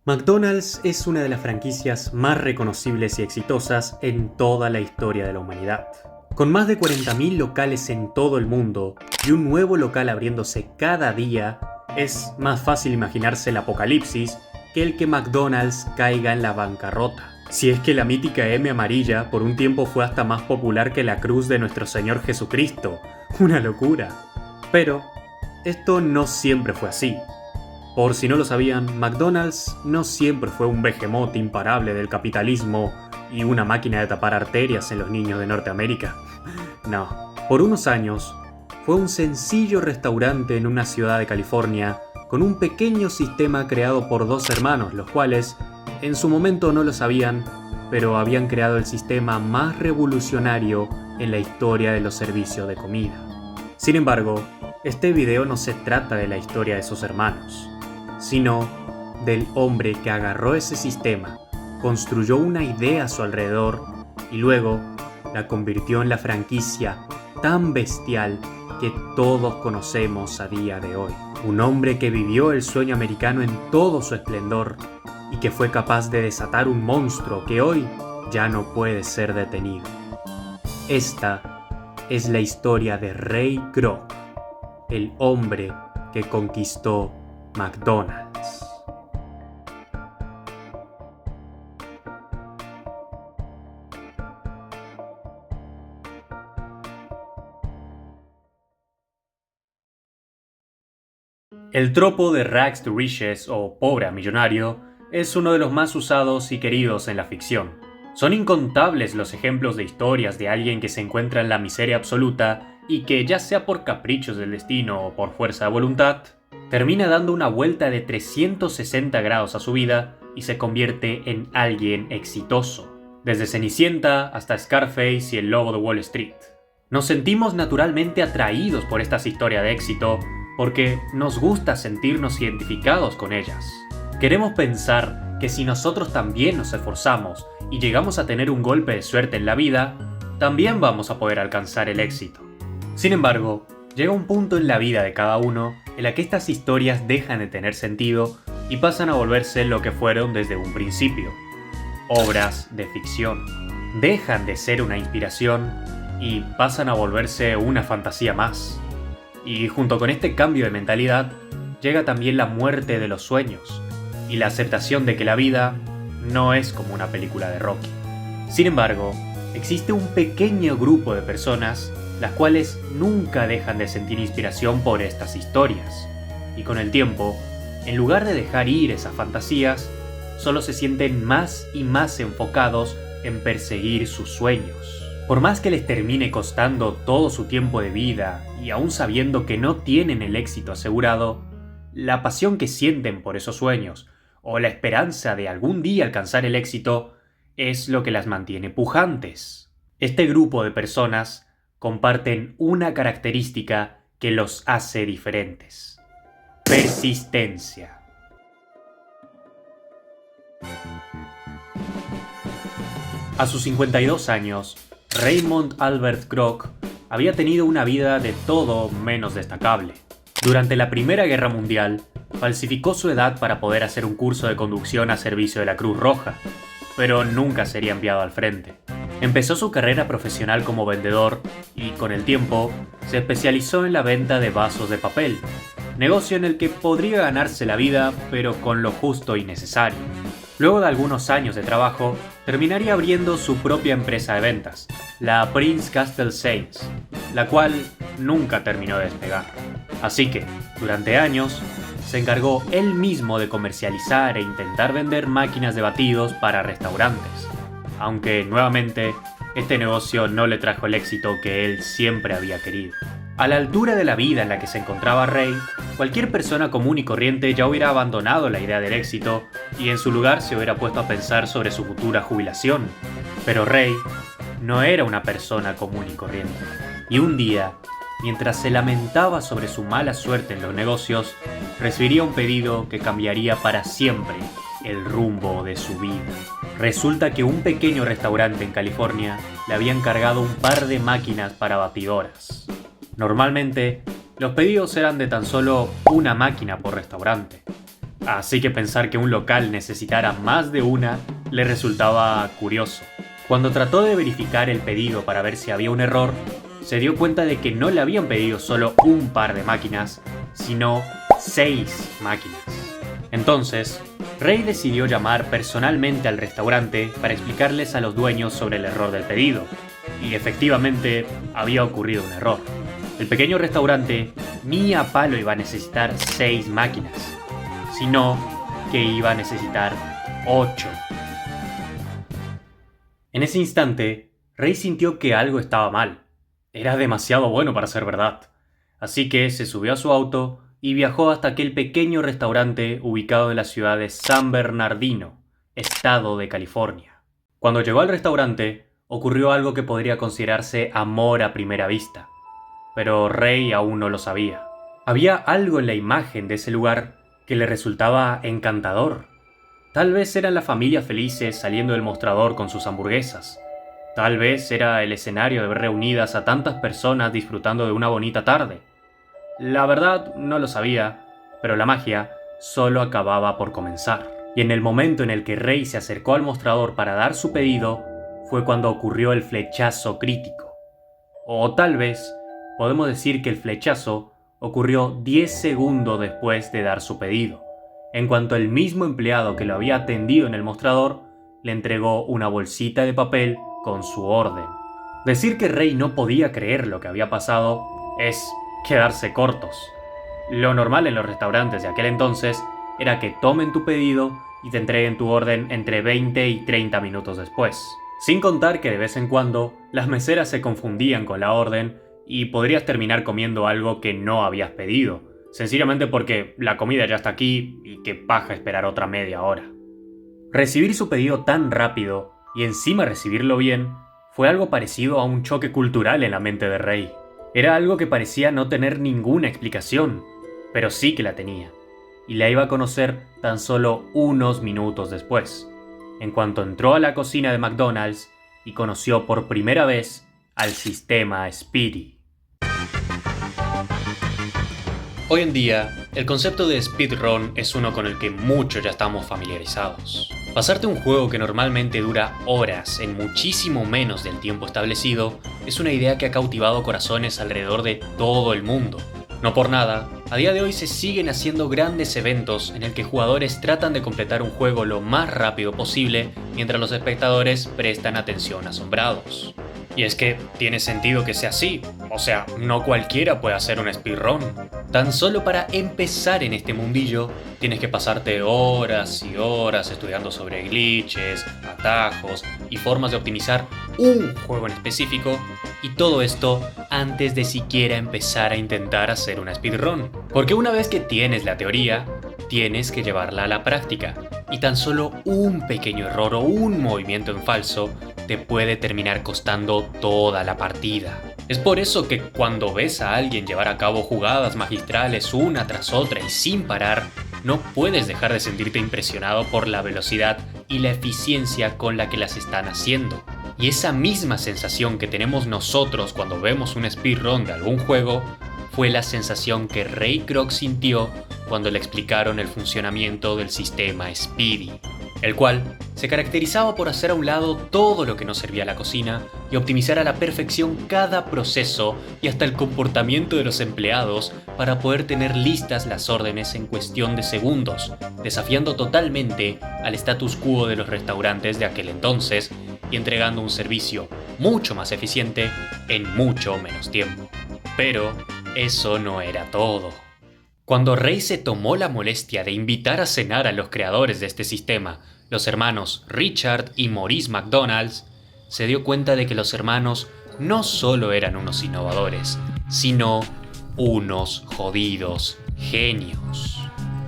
McDonald's es una de las franquicias más reconocibles y exitosas en toda la historia de la humanidad. Con más de 40.000 locales en todo el mundo y un nuevo local abriéndose cada día, es más fácil imaginarse el apocalipsis que el que McDonald's caiga en la bancarrota. Si es que la mítica M amarilla por un tiempo fue hasta más popular que la cruz de nuestro Señor Jesucristo. Una locura. Pero esto no siempre fue así. Por si no lo sabían, McDonald's no siempre fue un behemoth imparable del capitalismo y una máquina de tapar arterias en los niños de Norteamérica. No, por unos años fue un sencillo restaurante en una ciudad de California con un pequeño sistema creado por dos hermanos, los cuales en su momento no lo sabían, pero habían creado el sistema más revolucionario en la historia de los servicios de comida. Sin embargo, este video no se trata de la historia de esos hermanos, sino del hombre que agarró ese sistema, construyó una idea a su alrededor y luego la convirtió en la franquicia tan bestial que todos conocemos a día de hoy. Un hombre que vivió el sueño americano en todo su esplendor y que fue capaz de desatar un monstruo que hoy ya no puede ser detenido. Esta es la historia de Ray Kroc, el hombre que conquistó McDonald's. El tropo de rags to riches o pobre a millonario es uno de los más usados y queridos en la ficción. Son incontables los ejemplos de historias de alguien que se encuentra en la miseria absoluta y que, ya sea por caprichos del destino o por fuerza de voluntad, termina dando una vuelta de 360 grados a su vida y se convierte en alguien exitoso. Desde Cenicienta hasta Scarface y el Lobo de Wall Street. Nos sentimos naturalmente atraídos por estas historias de éxito porque nos gusta sentirnos identificados con ellas. Queremos pensar que si nosotros también nos esforzamos y llegamos a tener un golpe de suerte en la vida, también vamos a poder alcanzar el éxito. Sin embargo, llega un punto en la vida de cada uno en la que estas historias dejan de tener sentido y pasan a volverse lo que fueron desde un principio: obras de ficción. Dejan de ser una inspiración y pasan a volverse una fantasía más. Y junto con este cambio de mentalidad, llega también la muerte de los sueños y la aceptación de que la vida no es como una película de Rocky. Sin embargo, existe un pequeño grupo de personas las cuales nunca dejan de sentir inspiración por estas historias, y con el tiempo, en lugar de dejar ir esas fantasías, solo se sienten más y más enfocados en perseguir sus sueños. Por más que les termine costando todo su tiempo de vida y aún sabiendo que no tienen el éxito asegurado, la pasión que sienten por esos sueños o la esperanza de algún día alcanzar el éxito es lo que las mantiene pujantes. Este grupo de personas comparten una característica que los hace diferentes: persistencia. A sus 52 años, Raymond Albert Kroc había tenido una vida de todo menos destacable. Durante la Primera Guerra Mundial, falsificó su edad para poder hacer un curso de conducción a servicio de la Cruz Roja, pero nunca sería enviado al frente. Empezó su carrera profesional como vendedor y, con el tiempo, se especializó en la venta de vasos de papel, negocio en el que podría ganarse la vida, pero con lo justo y necesario. Luego de algunos años de trabajo, terminaría abriendo su propia empresa de ventas, la Prince Castle Sales, la cual nunca terminó de despegar. Así que, durante años, se encargó él mismo de comercializar e intentar vender máquinas de batidos para restaurantes, aunque nuevamente este negocio no le trajo el éxito que él siempre había querido. A la altura de la vida en la que se encontraba Ray, cualquier persona común y corriente ya hubiera abandonado la idea del éxito y en su lugar se hubiera puesto a pensar sobre su futura jubilación. Pero Ray no era una persona común y corriente. Y un día, mientras se lamentaba sobre su mala suerte en los negocios, recibiría un pedido que cambiaría para siempre el rumbo de su vida. Resulta que un pequeño restaurante en California le había encargado un par de máquinas para batidoras. Normalmente, los pedidos eran de tan solo una máquina por restaurante, así que pensar que un local necesitara más de una le resultaba curioso. Cuando trató de verificar el pedido para ver si había un error, se dio cuenta de que no le habían pedido solo un par de máquinas, sino 6 máquinas. Entonces, Ray decidió llamar personalmente al restaurante para explicarles a los dueños sobre el error del pedido, y efectivamente había ocurrido un error. El pequeño restaurante ni a palo iba a necesitar 6 máquinas, sino que iba a necesitar 8. En ese instante, Ray sintió que algo estaba mal. Era demasiado bueno para ser verdad. Así que se subió a su auto y viajó hasta aquel pequeño restaurante ubicado en la ciudad de San Bernardino, estado de California. Cuando llegó al restaurante, ocurrió algo que podría considerarse amor a primera vista. Pero Ray aún no lo sabía. Había algo en la imagen de ese lugar que le resultaba encantador. Tal vez eran las familias felices saliendo del mostrador con sus hamburguesas. Tal vez era el escenario de ver reunidas a tantas personas disfrutando de una bonita tarde. La verdad no lo sabía, pero la magia solo acababa por comenzar. Y en el momento en el que Ray se acercó al mostrador para dar su pedido, fue cuando ocurrió el flechazo crítico. O tal vez podemos decir que el flechazo ocurrió 10 segundos después de dar su pedido, en cuanto el mismo empleado que lo había atendido en el mostrador le entregó una bolsita de papel con su orden. Decir que Ray no podía creer lo que había pasado es quedarse cortos. Lo normal en los restaurantes de aquel entonces era que tomen tu pedido y te entreguen tu orden entre 20 y 30 minutos después. Sin contar que de vez en cuando las meseras se confundían con la orden y podrías terminar comiendo algo que no habías pedido, sencillamente porque la comida ya está aquí y qué paja esperar otra media hora. Recibir su pedido tan rápido y encima recibirlo bien fue algo parecido a un choque cultural en la mente de Ray. Era algo que parecía no tener ninguna explicación, pero sí que la tenía, y la iba a conocer tan solo unos minutos después, en cuanto entró a la cocina de McDonald's y conoció por primera vez al sistema Speedy. Hoy en día, el concepto de speedrun es uno con el que muchos ya estamos familiarizados. Pasarte un juego que normalmente dura horas en muchísimo menos del tiempo establecido es una idea que ha cautivado corazones alrededor de todo el mundo. No por nada, a día de hoy se siguen haciendo grandes eventos en el que jugadores tratan de completar un juego lo más rápido posible mientras los espectadores prestan atención asombrados. Y es que tiene sentido que sea así, o sea, no cualquiera puede hacer un speedrun. Tan solo para empezar en este mundillo, tienes que pasarte horas y horas estudiando sobre glitches, atajos y formas de optimizar un juego en específico, y todo esto antes de siquiera empezar a intentar hacer una speedrun. Porque una vez que tienes la teoría, tienes que llevarla a la práctica, y tan solo un pequeño error o un movimiento en falso te puede terminar costando toda la partida. Es por eso que cuando ves a alguien llevar a cabo jugadas magistrales una tras otra y sin parar, no puedes dejar de sentirte impresionado por la velocidad y la eficiencia con la que las están haciendo. Y esa misma sensación que tenemos nosotros cuando vemos un speedrun de algún juego fue la sensación que Ray Kroc sintió cuando le explicaron el funcionamiento del sistema Speedy, el cual se caracterizaba por hacer a un lado todo lo que no servía a la cocina y optimizar a la perfección cada proceso y hasta el comportamiento de los empleados para poder tener listas las órdenes en cuestión de segundos, desafiando totalmente al status quo de los restaurantes de aquel entonces y entregando un servicio mucho más eficiente en mucho menos tiempo. Pero eso no era todo. Cuando Ray se tomó la molestia de invitar a cenar a los creadores de este sistema, los hermanos Richard y Maurice McDonald's, se dio cuenta de que los hermanos no solo eran unos innovadores, sino unos jodidos genios.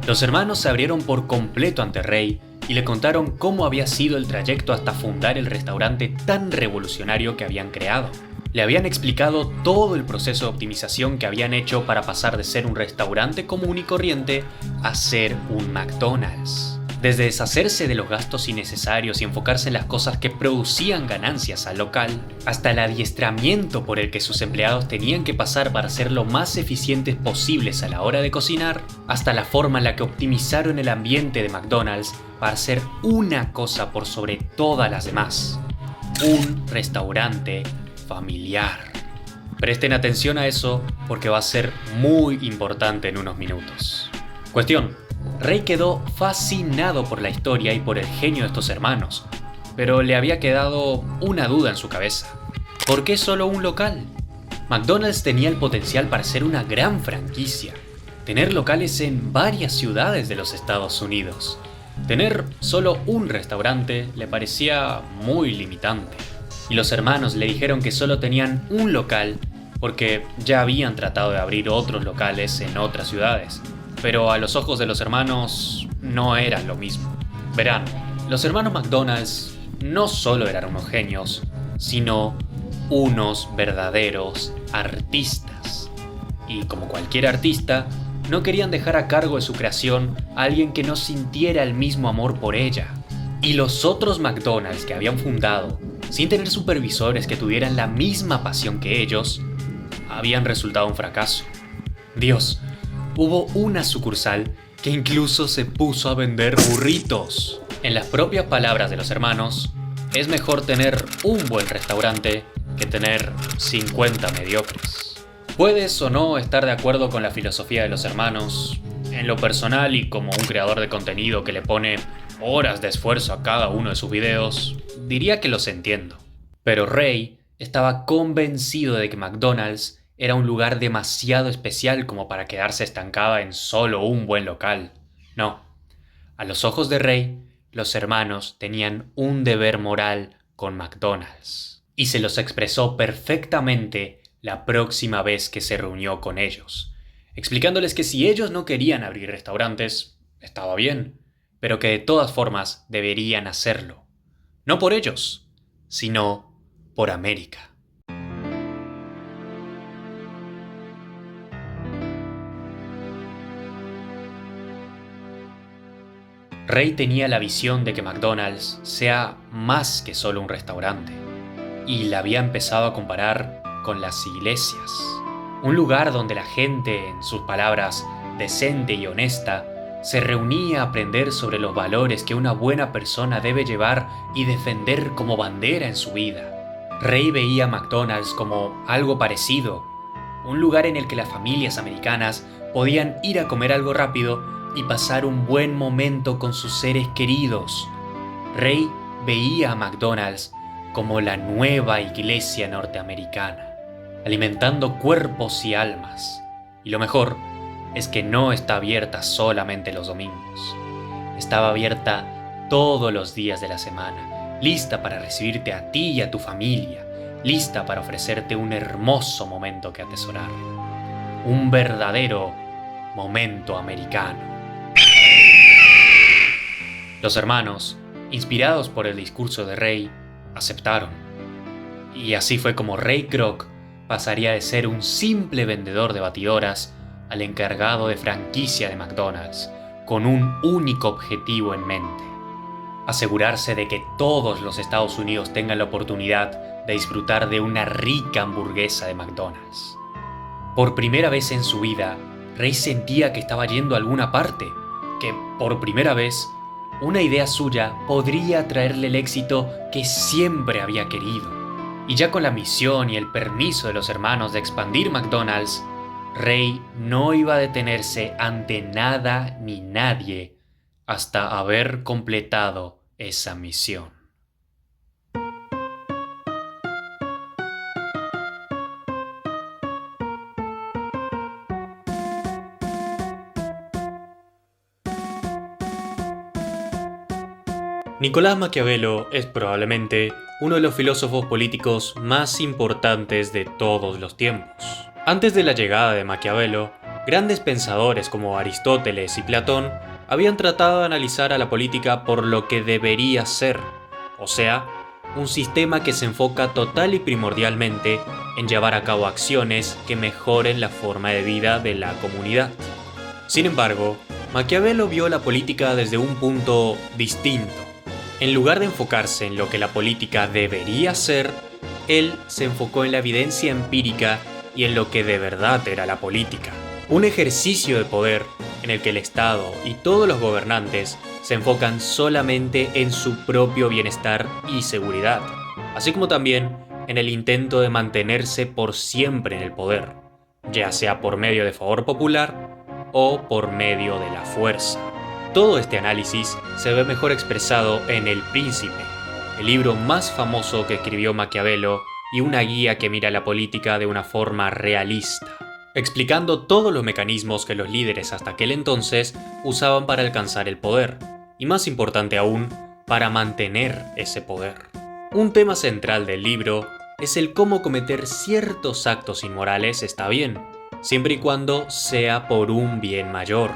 Los hermanos se abrieron por completo ante Ray y le contaron cómo había sido el trayecto hasta fundar el restaurante tan revolucionario que habían creado. Le habían explicado todo el proceso de optimización que habían hecho para pasar de ser un restaurante común y corriente a ser un McDonald's. Desde deshacerse de los gastos innecesarios y enfocarse en las cosas que producían ganancias al local, hasta el adiestramiento por el que sus empleados tenían que pasar para ser lo más eficientes posibles a la hora de cocinar, hasta la forma en la que optimizaron el ambiente de McDonald's para hacer una cosa por sobre todas las demás: un restaurante familiar. Presten atención a eso porque va a ser muy importante en unos minutos. Cuestión: Ray quedó fascinado por la historia y por el genio de estos hermanos, pero le había quedado una duda en su cabeza. ¿Por qué solo un local? McDonald's tenía el potencial para ser una gran franquicia, tener locales en varias ciudades de los Estados Unidos. Tener solo un restaurante le parecía muy limitante, y los hermanos le dijeron que solo tenían un local porque ya habían tratado de abrir otros locales en otras ciudades. Pero a los ojos de los hermanos no era lo mismo. Verán, los hermanos McDonald's no solo eran unos genios, sino unos verdaderos artistas. Y como cualquier artista, no querían dejar a cargo de su creación a alguien que no sintiera el mismo amor por ella. Y los otros McDonald's que habían fundado, sin tener supervisores que tuvieran la misma pasión que ellos, habían resultado un fracaso. Dios, hubo una sucursal que incluso se puso a vender burritos. En las propias palabras de los hermanos, es mejor tener un buen restaurante que tener 50 mediocres. Puedes o no estar de acuerdo con la filosofía de los hermanos. En lo personal y como un creador de contenido que le pone horas de esfuerzo a cada uno de sus videos, diría que los entiendo. Pero Ray estaba convencido de que McDonald's era un lugar demasiado especial como para quedarse estancada en solo un buen local. No, a los ojos de Ray, los hermanos tenían un deber moral con McDonald's, y se los expresó perfectamente la próxima vez que se reunió con ellos, explicándoles que si ellos no querían abrir restaurantes, estaba bien, pero que de todas formas deberían hacerlo. No por ellos, sino por América. Ray tenía la visión de que McDonald's sea más que solo un restaurante, y la había empezado a comparar con las iglesias. Un lugar donde la gente, en sus palabras, decente y honesta, se reunía a aprender sobre los valores que una buena persona debe llevar y defender como bandera en su vida. Ray veía a McDonald's como algo parecido, un lugar en el que las familias americanas podían ir a comer algo rápido y pasar un buen momento con sus seres queridos. Ray veía a McDonald's como la nueva iglesia norteamericana, alimentando cuerpos y almas. Y lo mejor es que no está abierta solamente los domingos. Estaba abierta todos los días de la semana, lista para recibirte a ti y a tu familia, lista para ofrecerte un hermoso momento que atesorar. Un verdadero momento americano. Los hermanos, inspirados por el discurso de Ray, aceptaron. Y así fue como Ray Kroc pasaría de ser un simple vendedor de batidoras al encargado de franquicia de McDonald's, con un único objetivo en mente: asegurarse de que todos los Estados Unidos tengan la oportunidad de disfrutar de una rica hamburguesa de McDonald's. Por primera vez en su vida, Ray sentía que estaba yendo a alguna parte, que por primera vez una idea suya podría traerle el éxito que siempre había querido. Y ya con la misión y el permiso de los hermanos de expandir McDonald's, Ray no iba a detenerse ante nada ni nadie hasta haber completado esa misión. Nicolás Maquiavelo es probablemente uno de los filósofos políticos más importantes de todos los tiempos. Antes de la llegada de Maquiavelo, grandes pensadores como Aristóteles y Platón habían tratado de analizar a la política por lo que debería ser, o sea, un sistema que se enfoca total y primordialmente en llevar a cabo acciones que mejoren la forma de vida de la comunidad. Sin embargo, Maquiavelo vio la política desde un punto distinto. En lugar de enfocarse en lo que la política debería ser, él se enfocó en la evidencia empírica y en lo que de verdad era la política. Un ejercicio de poder en el que el Estado y todos los gobernantes se enfocan solamente en su propio bienestar y seguridad, así como también en el intento de mantenerse por siempre en el poder, ya sea por medio de favor popular o por medio de la fuerza. Todo este análisis se ve mejor expresado en El Príncipe, el libro más famoso que escribió Maquiavelo y una guía que mira la política de una forma realista, explicando todos los mecanismos que los líderes hasta aquel entonces usaban para alcanzar el poder, y más importante aún, para mantener ese poder. Un tema central del libro es el cómo cometer ciertos actos inmorales está bien, siempre y cuando sea por un bien mayor.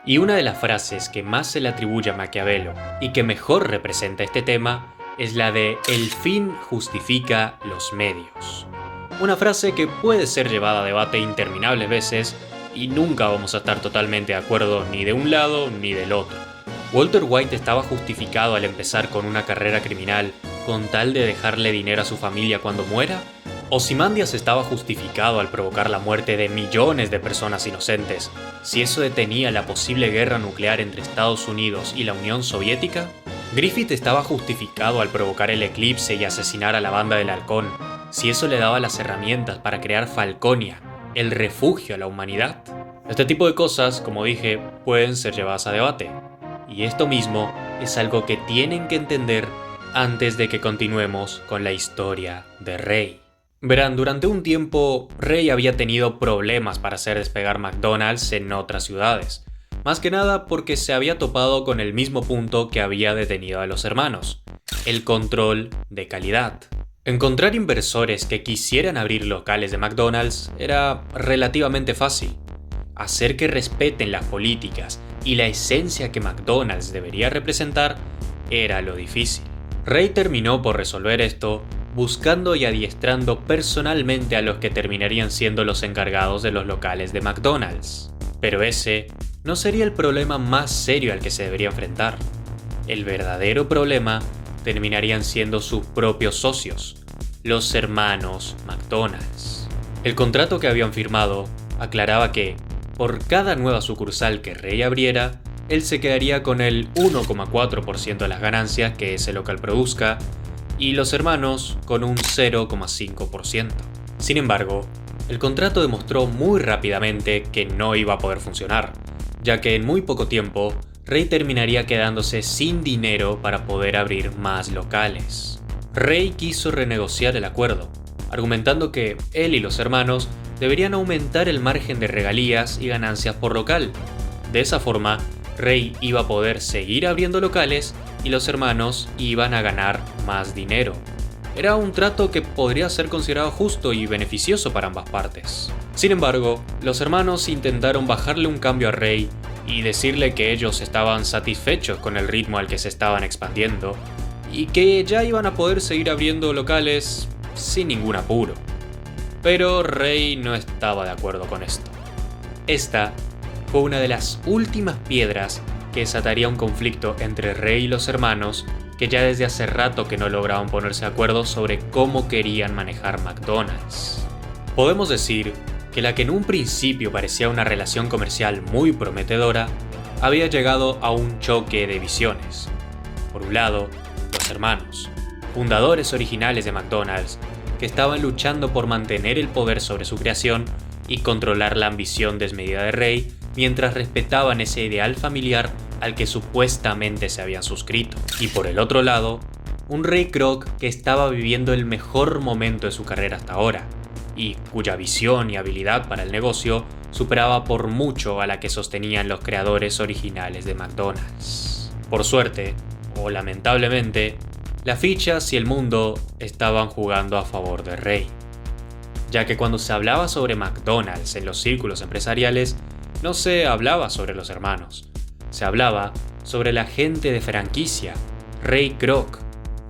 Y una de las frases que más se le atribuye a Maquiavelo y que mejor representa este tema es la de "el fin justifica los medios". Una frase que puede ser llevada a debate interminables veces y nunca vamos a estar totalmente de acuerdo ni de un lado ni del otro. ¿Walter White estaba justificado al empezar con una carrera criminal con tal de dejarle dinero a su familia cuando muera? ¿Ozymandias estaba justificado al provocar la muerte de millones de personas inocentes si eso detenía la posible guerra nuclear entre Estados Unidos y la Unión Soviética? ¿Griffith estaba justificado al provocar el eclipse y asesinar a la Banda del Halcón si eso le daba las herramientas para crear Falconia, el refugio a la humanidad? Este tipo de cosas, como dije, pueden ser llevadas a debate. Y esto mismo es algo que tienen que entender antes de que continuemos con la historia de Ray. Verán, durante un tiempo, Ray había tenido problemas para hacer despegar McDonald's en otras ciudades. Más que nada porque se había topado con el mismo punto que había detenido a los hermanos: el control de calidad. Encontrar inversores que quisieran abrir locales de McDonald's era relativamente fácil. Hacer que respeten las políticas y la esencia que McDonald's debería representar era lo difícil. Ray terminó por resolver esto buscando y adiestrando personalmente a los que terminarían siendo los encargados de los locales de McDonald's. Pero ese no sería el problema más serio al que se debería enfrentar. El verdadero problema terminarían siendo sus propios socios, los hermanos McDonald's. El contrato que habían firmado aclaraba que, por cada nueva sucursal que Ray abriera, él se quedaría con el 1,4% de las ganancias que ese local produzca, y los hermanos con un 0,5%. Sin embargo, el contrato demostró muy rápidamente que no iba a poder funcionar, ya que en muy poco tiempo, Ray terminaría quedándose sin dinero para poder abrir más locales. Ray quiso renegociar el acuerdo, argumentando que él y los hermanos deberían aumentar el margen de regalías y ganancias por local. De esa forma, Ray iba a poder seguir abriendo locales y los hermanos iban a ganar más dinero. Era un trato que podría ser considerado justo y beneficioso para ambas partes. Sin embargo, los hermanos intentaron bajarle un cambio a Ray y decirle que ellos estaban satisfechos con el ritmo al que se estaban expandiendo y que ya iban a poder seguir abriendo locales sin ningún apuro. Pero Ray no estaba de acuerdo con esto. Esta fue una de las últimas piedras que desataría un conflicto entre Ray y los hermanos, que ya desde hace rato que no lograban ponerse de acuerdo sobre cómo querían manejar McDonald's. Podemos decir que la que en un principio parecía una relación comercial muy prometedora, había llegado a un choque de visiones. Por un lado, los hermanos, fundadores originales de McDonald's, que estaban luchando por mantener el poder sobre su creación y controlar la ambición desmedida de Ray, mientras respetaban ese ideal familiar al que supuestamente se habían suscrito. Y por el otro lado, un Ray Kroc que estaba viviendo el mejor momento de su carrera hasta ahora, y cuya visión y habilidad para el negocio superaba por mucho a la que sostenían los creadores originales de McDonald's. Por suerte, o lamentablemente, las fichas y el mundo estaban jugando a favor de Ray, ya que cuando se hablaba sobre McDonald's en los círculos empresariales, no se hablaba sobre los hermanos, se hablaba sobre la gente de franquicia, Ray Kroc,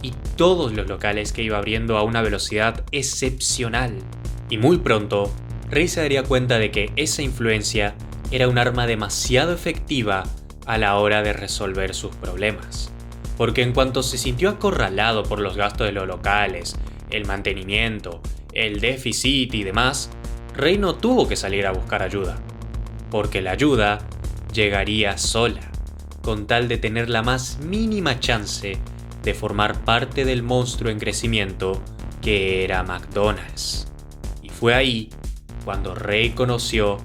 y todos los locales que iba abriendo a una velocidad excepcional. Y muy pronto, Ray se daría cuenta de que esa influencia era un arma demasiado efectiva a la hora de resolver sus problemas, porque en cuanto se sintió acorralado por los gastos de los locales, el mantenimiento, el déficit y demás, Rey no tuvo que salir a buscar ayuda, porque la ayuda llegaría sola, con tal de tener la más mínima chance de formar parte del monstruo en crecimiento que era McDonald's. Y fue ahí cuando Rey conoció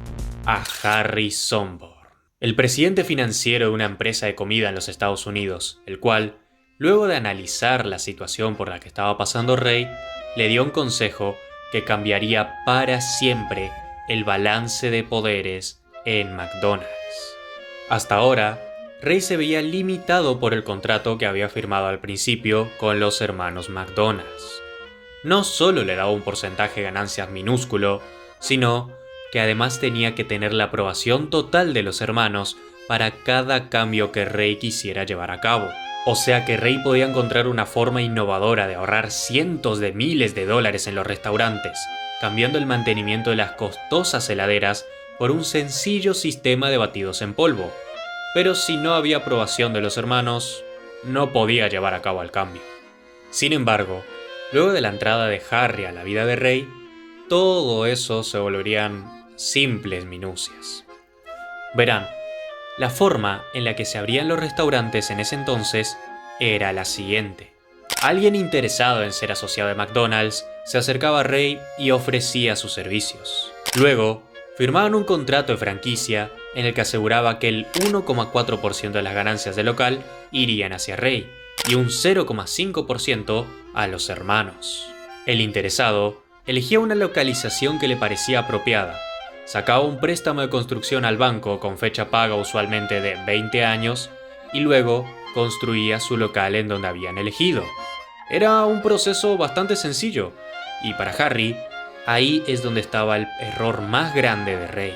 a Harry Sonborn, el presidente financiero de una empresa de comida en los Estados Unidos, el cual, luego de analizar la situación por la que estaba pasando Rey, le dio un consejo que cambiaría para siempre el balance de poderes en McDonald's. Hasta ahora, Rey se veía limitado por el contrato que había firmado al principio con los hermanos McDonald's. No solo le daba un porcentaje de ganancias minúsculo, sino que además tenía que tener la aprobación total de los hermanos para cada cambio que Rey quisiera llevar a cabo. O sea que Rey podía encontrar una forma innovadora de ahorrar cientos de miles de dólares en los restaurantes, cambiando el mantenimiento de las costosas heladeras por un sencillo sistema de batidos en polvo. Pero si no había aprobación de los hermanos, no podía llevar a cabo el cambio. Sin embargo, luego de la entrada de Harry a la vida de Rey, todo eso se volverían simples minucias. Verán, la forma en la que se abrían los restaurantes en ese entonces era la siguiente. Alguien interesado en ser asociado de McDonald's se acercaba a Rey y ofrecía sus servicios. Luego, firmaban un contrato de franquicia en el que aseguraba que el 1,4% de las ganancias del local irían hacia Rey y un 0,5% a los hermanos. El interesado elegía una localización que le parecía apropiada, sacaba un préstamo de construcción al banco con fecha paga usualmente de 20 años y luego construía su local en donde habían elegido. Era un proceso bastante sencillo y para Harry, ahí es donde estaba el error más grande de Rey.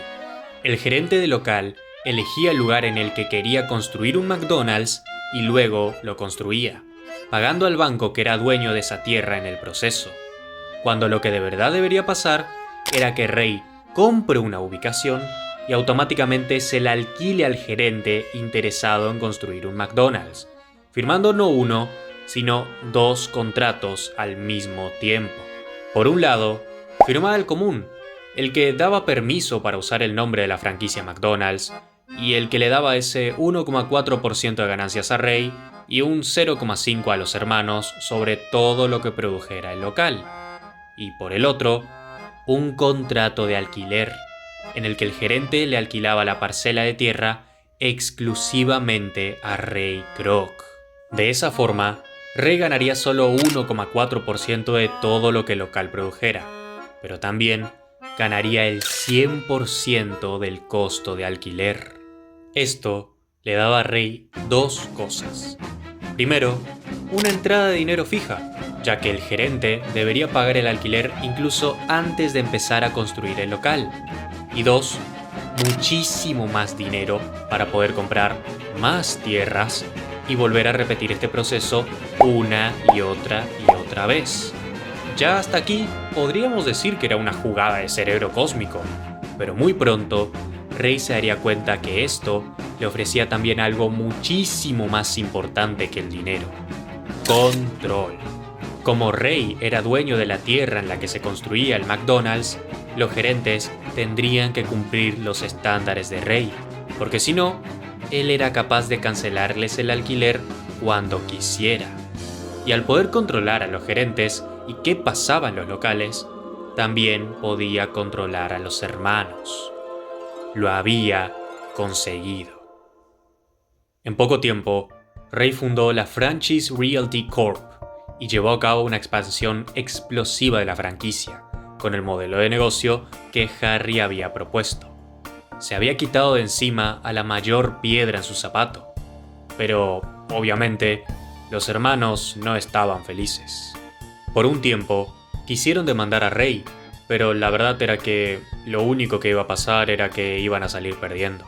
El gerente del local elegía el lugar en el que quería construir un McDonald's y luego lo construía, pagando al banco que era dueño de esa tierra en el proceso, cuando lo que de verdad debería pasar era que Rey compre una ubicación y automáticamente se la alquile al gerente interesado en construir un McDonald's, firmando no uno, sino 2 contratos al mismo tiempo. Por un lado, firmaba el común, el que daba permiso para usar el nombre de la franquicia McDonald's y el que le daba ese 1,4% de ganancias a Rey y un 0,5% a los hermanos sobre todo lo que produjera el local. Y por el otro, un contrato de alquiler, en el que el gerente le alquilaba la parcela de tierra exclusivamente a Ray Kroc. De esa forma, Ray ganaría solo 1,4% de todo lo que el local produjera, pero también ganaría el 100% del costo de alquiler. Esto le daba a Ray 2 cosas. Primero, una entrada de dinero fija, ya que el gerente debería pagar el alquiler incluso antes de empezar a construir el local. Y 2, muchísimo más dinero para poder comprar más tierras y volver a repetir este proceso una y otra vez. Ya hasta aquí podríamos decir que era una jugada de cerebro cósmico, pero muy pronto Ray se daría cuenta que esto le ofrecía también algo muchísimo más importante que el dinero: control. Como Ray era dueño de la tierra en la que se construía el McDonald's, los gerentes tendrían que cumplir los estándares de Ray, porque si no, él era capaz de cancelarles el alquiler cuando quisiera. Y al poder controlar a los gerentes y qué pasaba en los locales, también podía controlar a los hermanos. Lo había conseguido. En poco tiempo, Ray fundó la Franchise Realty Corp y llevó a cabo una expansión explosiva de la franquicia, con el modelo de negocio que Harry había propuesto. Se había quitado de encima a la mayor piedra en su zapato, pero, obviamente, los hermanos no estaban felices. Por un tiempo, quisieron demandar a Ray, pero la verdad era que lo único que iba a pasar era que iban a salir perdiendo.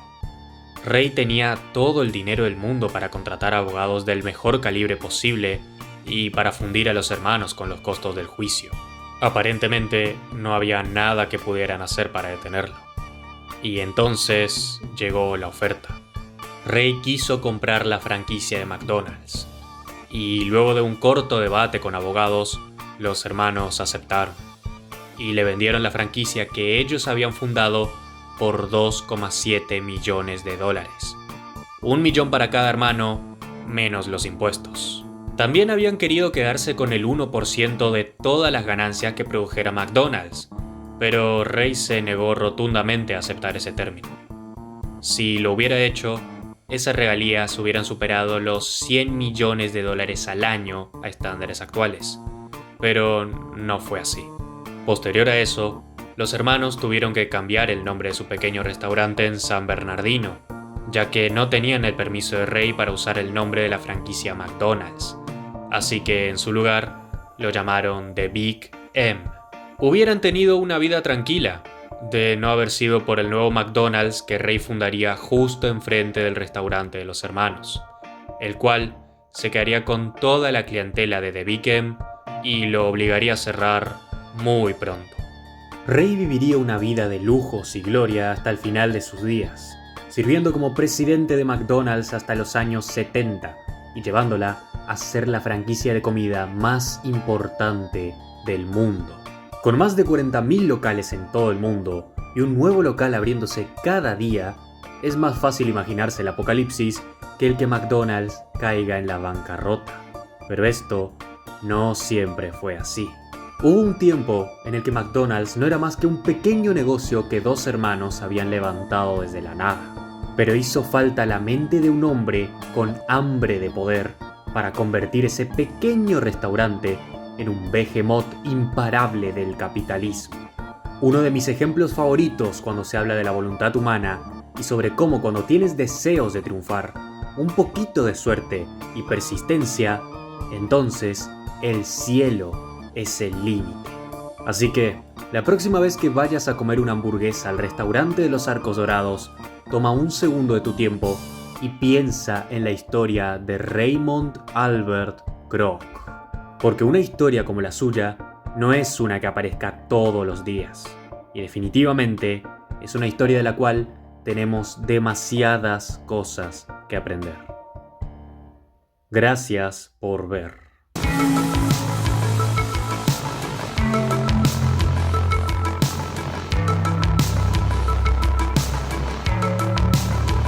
Ray tenía todo el dinero del mundo para contratar abogados del mejor calibre posible y para fundir a los hermanos con los costos del juicio. Aparentemente no había nada que pudieran hacer para detenerlo. Y entonces llegó la oferta. Ray quiso comprar la franquicia de McDonald's, y luego de un corto debate con abogados, los hermanos aceptaron, y le vendieron la franquicia que ellos habían fundado por $2,7 millones. $1 millón para cada hermano, menos los impuestos. También habían querido quedarse con el 1% de todas las ganancias que produjera McDonald's, pero Ray se negó rotundamente a aceptar ese término. Si lo hubiera hecho, esas regalías hubieran superado los $100 millones al año a estándares actuales, pero no fue así. Posterior a eso, los hermanos tuvieron que cambiar el nombre de su pequeño restaurante en San Bernardino, ya que no tenían el permiso de Ray para usar el nombre de la franquicia McDonald's, así que en su lugar lo llamaron The Big M. Hubieran tenido una vida tranquila, de no haber sido por el nuevo McDonald's que Ray fundaría justo enfrente del restaurante de los hermanos, el cual se quedaría con toda la clientela de The Big M y lo obligaría a cerrar muy pronto. Ray viviría una vida de lujos y gloria hasta el final de sus días, sirviendo como presidente de McDonald's hasta los años 70 y llevándola a ser la franquicia de comida más importante del mundo. Con más de 40.000 locales en todo el mundo y un nuevo local abriéndose cada día, es más fácil imaginarse el apocalipsis que el que McDonald's caiga en la bancarrota. Pero esto no siempre fue así. Hubo un tiempo en el que McDonald's no era más que un pequeño negocio que dos hermanos habían levantado desde la nada. Pero hizo falta la mente de un hombre con hambre de poder para convertir ese pequeño restaurante en un behemoth imparable del capitalismo. Uno de mis ejemplos favoritos cuando se habla de la voluntad humana y sobre cómo cuando tienes deseos de triunfar, un poquito de suerte y persistencia, entonces el cielo es el límite. Así que, la próxima vez que vayas a comer una hamburguesa al restaurante de los Arcos Dorados, toma un segundo de tu tiempo y piensa en la historia de Raymond Albert Kroc. Porque una historia como la suya no es una que aparezca todos los días. Y definitivamente es una historia de la cual tenemos demasiadas cosas que aprender. Gracias por ver.